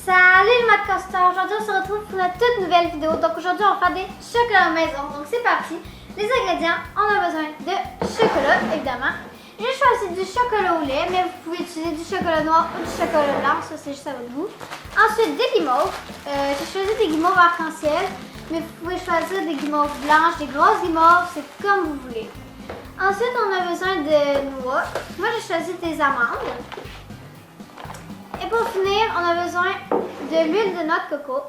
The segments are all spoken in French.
Salut le mode Coaster, aujourd'hui on se retrouve pour une toute nouvelle vidéo. Donc aujourd'hui on va faire des chocolats maison. Donc c'est parti. Les ingrédients, on a besoin de chocolat évidemment. J'ai choisi du chocolat au lait, mais vous pouvez utiliser du chocolat noir ou du chocolat blanc, ça c'est juste à votre goût. Ensuite des guimauves, j'ai choisi des guimauves arc-en-ciel, mais vous pouvez choisir des guimauves blanches, des grosses guimauves, c'est comme vous voulez. Ensuite on a besoin de noix, moi j'ai choisi des amandes. Et pour finir, on a besoin de l'huile de noix de coco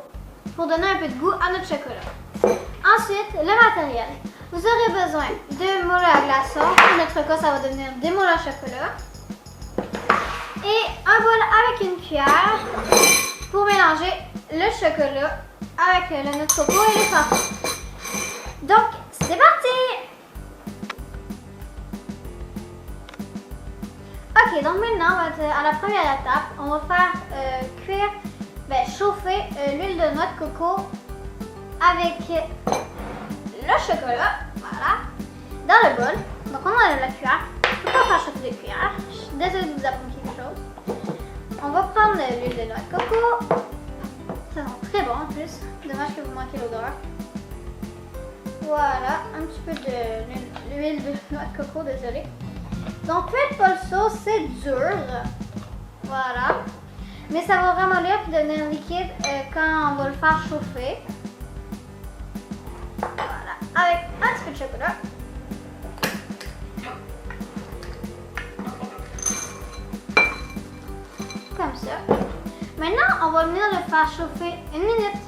pour donner un peu de goût à notre chocolat. Ensuite, le matériel. Vous aurez besoin de moules à glaçons. Dans notre cas, ça va devenir des moules à chocolat. Et un bol avec une cuillère pour mélanger le chocolat avec la noix de coco et les farces. Donc, c'est parti! Ok, donc maintenant, à la première étape, on va faire chauffer l'huile de noix de coco avec le chocolat, voilà, dans le bol. Donc on enlève la cuillère. Je ne peux pas faire chauffer les cuillères. Je suis désolée de vous apprendre quelque chose. On va prendre l'huile de noix de coco. Ça sent très bon en plus. Dommage que vous manquez l'odeur. Voilà, un petit peu de l'huile de noix de coco, désolée. Donc faites pas le saut, c'est dur. Voilà. Mais ça va vraiment ramollir et devenir liquide quand on va le faire chauffer. Voilà. Avec un petit peu de chocolat. Comme ça. Maintenant, on va venir le faire chauffer une minute.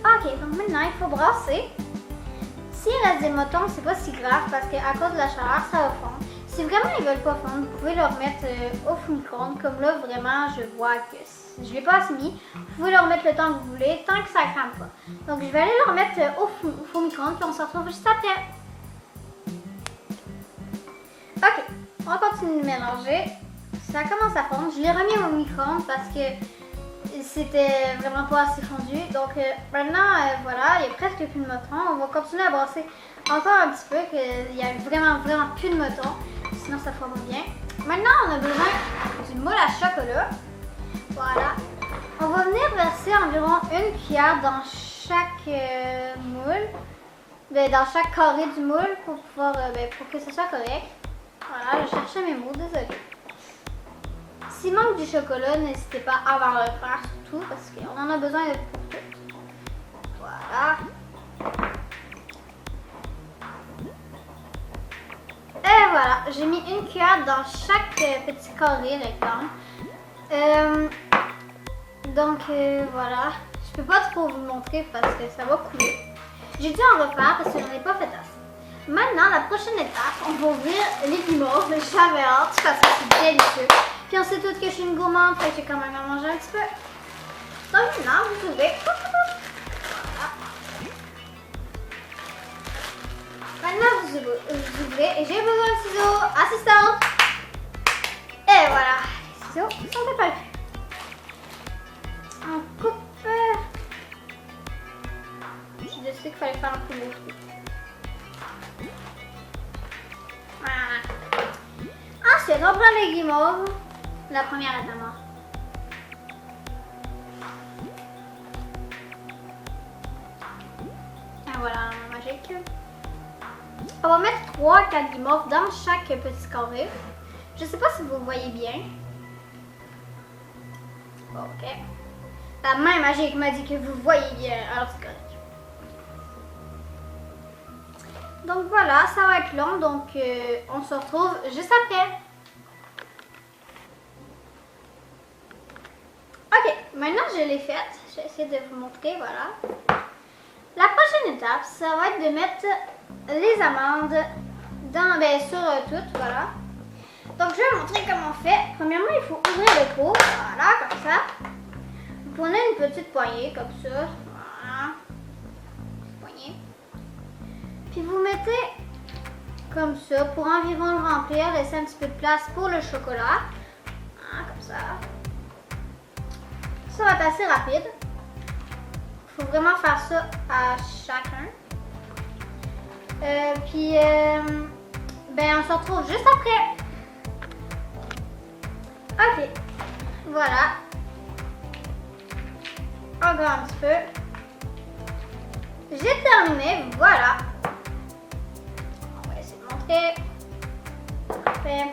Ok, donc maintenant il faut brasser. S'il reste des motons, c'est pas si grave parce qu'à cause de la chaleur, ça va fondre. Si vraiment ils veulent pas fondre, vous pouvez le remettre au four micro-ondes. Comme là, vraiment, je vois que je l'ai pas assez mis. Vous pouvez le remettre le temps que vous voulez, tant que ça crame pas. Donc je vais aller le remettre au four micro-ondes puis on se retrouve juste après. Ok, on va continuer de mélanger. Ça commence à fondre. Je l'ai remis au micro-ondes parce que c'était vraiment pas assez fondu. Donc maintenant, voilà, il n'y a presque plus de motons. On va continuer à brasser encore un petit peu, qu'il y a vraiment plus de motons. Sinon, ça fera pas bien. Maintenant, on a besoin du moule à chocolat. Voilà. On va venir verser environ une cuillère dans chaque moule. Dans chaque carré du moule pour pouvoir, pour que ce soit correct. Voilà, je cherchais mes mots, désolée. S'il manque du chocolat, n'hésitez pas à avoir le faire surtout parce qu'on en a besoin de tout. Voilà. Et voilà, j'ai mis une cuillère dans chaque petit carré rectangle. Voilà. Je peux pas trop vous montrer parce que ça va couler. J'ai dû en refaire parce que j'en ai pas fait assez. Maintenant, la prochaine étape, on va ouvrir les guimauves. J'avais hâte parce que c'est délicieux. Puis on sait toutes que je suis une gourmande, fait que j'ai quand même à manger un petit peu. Donc maintenant, vous ouvrez. Voilà. Maintenant, vous ouvrez. Et j'ai besoin de ciseaux. Assistante. Et voilà. Les ciseaux sont préparés. On coupe. Je sais qu'il fallait faire un peu de fruit. Voilà. Ensuite, on prend les guimauves. La première est à mort. Et voilà, magique. On va mettre 3-4 guimauves dans chaque petit carré. Je sais pas si vous voyez bien. Ok. La main magique m'a dit que vous voyez bien, alors c'est correct. Donc voilà, ça va être long, donc on se retrouve juste après. Ok, maintenant je l'ai faite. Je vais essayer de vous montrer, voilà. La prochaine étape, ça va être de mettre les amandes sur toutes, voilà. Donc je vais vous montrer comment on fait. Premièrement, il faut ouvrir le pot, voilà, comme ça. Vous prenez une petite poignée, comme ça, voilà. Petite poignée. Puis vous mettez comme ça pour environ le remplir, laisser un petit peu de place pour le chocolat. Voilà, comme ça. Ça va être assez rapide. Il faut vraiment faire ça à chacun. ben on se retrouve juste après. Ok, voilà. Encore un petit peu. J'ai terminé, voilà. On va essayer de montrer. Parfait.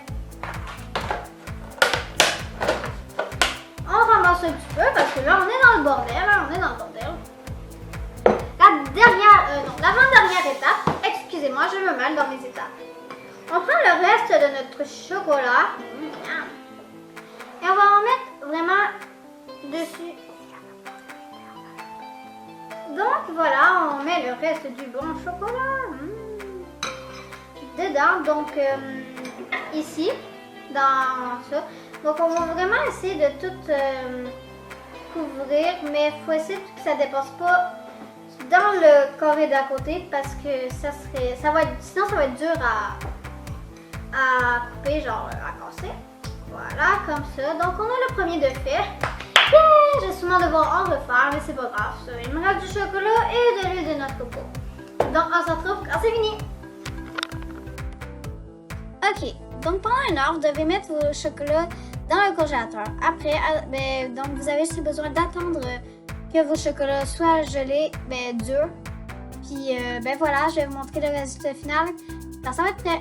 On ramasse un petit peu parce que là on est dans le bordel. L'avant-dernière étape, excusez-moi, je me mêle dans mes étapes. On prend le reste de notre chocolat et on va en mettre vraiment dessus. Donc voilà, on met le reste du bon chocolat dedans. Donc ici, dans ça. Donc on va vraiment essayer de tout couvrir, mais il faut essayer que ça ne dépasse pas dans le carré d'à côté parce que sinon ça va être dur à couper, genre à casser. Voilà, comme ça. Donc on a le premier de fait. Je vais sûrement devoir en refaire, mais c'est pas grave. Ça. Il me reste du chocolat et de l'huile de noix de coco. Donc on se retrouve quand c'est fini. Ok, donc pendant une heure, vous devez mettre vos chocolats dans le congélateur. Après, donc vous avez aussi besoin d'attendre que vos chocolats soient gelés, durs. Puis voilà, je vais vous montrer le résultat final quand ça va être prêt.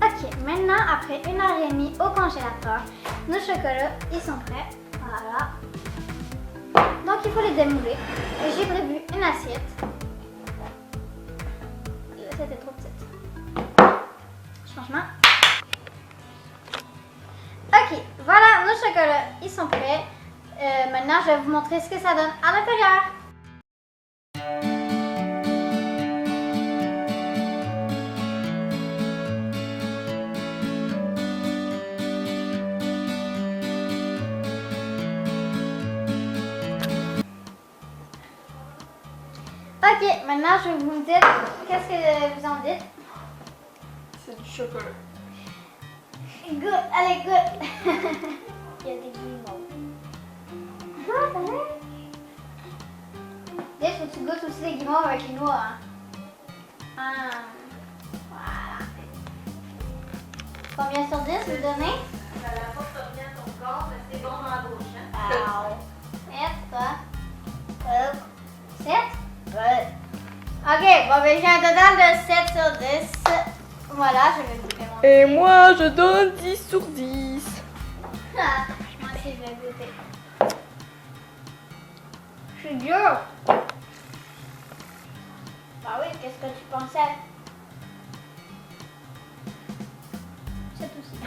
Ok, maintenant après 1h30 au congélateur, nos chocolats ils sont prêts. Voilà. Donc il faut les démouler. Et j'ai prévu une assiette. L'assiette est trop petite. Changement. Ok, voilà, nos chocolats ils sont prêts. Maintenant je vais vous montrer ce que ça donne à l'intérieur. Ok, maintenant je vais vous dire qu'est-ce que vous en dites. C'est du chocolat. Goûte, allez, goûte. Il y a des guimauves. Goûte, allez. Déjà, faut que tu goûtes aussi les guimauves avec les noix. Hein. Voilà. Combien sur 10 vous donnez? Ça va pas sortir ton corps, mais c'est bon dans la bouche. Hein? Wow. 7, 7? Ouais. Ok, bon, ben j'ai un total de 7 sur 10. Voilà, je vais goûter mon. Et moi, je donne 10 sur 10. Ah, moi aussi, je vais goûter. C'est dur. Bah oui, qu'est-ce que tu pensais? C'est tout aussi.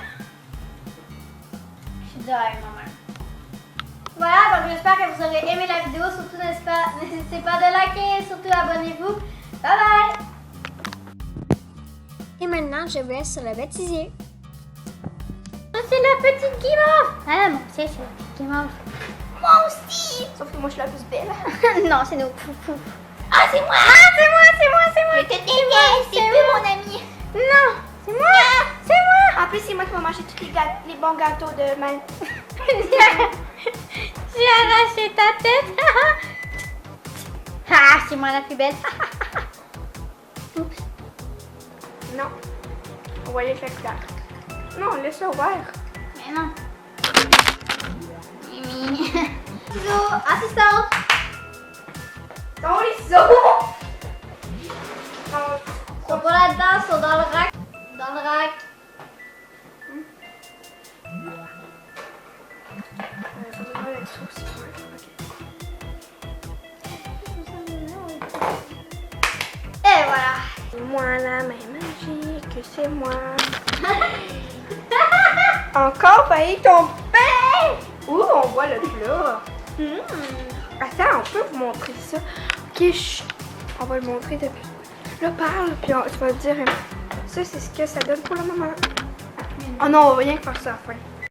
Je suis dure avec moi-même. Voilà, donc j'espère que vous aurez aimé la vidéo. Surtout, n'hésitez pas de liker, surtout abonnez-vous. Bye bye! Et maintenant, je vous laisse sur le bêtisier. C'est la petite guimauve! Ah, moi aussi, c'est la petite guimauve. Moi aussi! Sauf que moi, je suis la plus belle. Non, c'est nous. Ah, c'est moi! Ah, c'est moi! Je te déteste, c'est plus mon ami. Non, c'est moi! C'est moi! En plus, c'est moi qui vais manger tous les bons gâteaux de Mal. J'ai arraché ta tête! Ah, c'est moi la plus belle! Oups! Non. On va les faire clair. Non, laisse-le ouvert. Mais non! Mimi! Ciseaux, assistante! Dans les ciseaux! Ils sont pas là-dedans, ils sont dans le rack. Dans le rack. Et voilà! Moi, la main magique, c'est moi. Encore failli tomber! Ouh, on voit le plat. Attends, on peut vous montrer ça. Ok, chut. On va le montrer depuis. Là, parle, puis tu vas dire. Ça, c'est ce que ça donne pour le moment. Oh non, on va rien faire ça à la fin.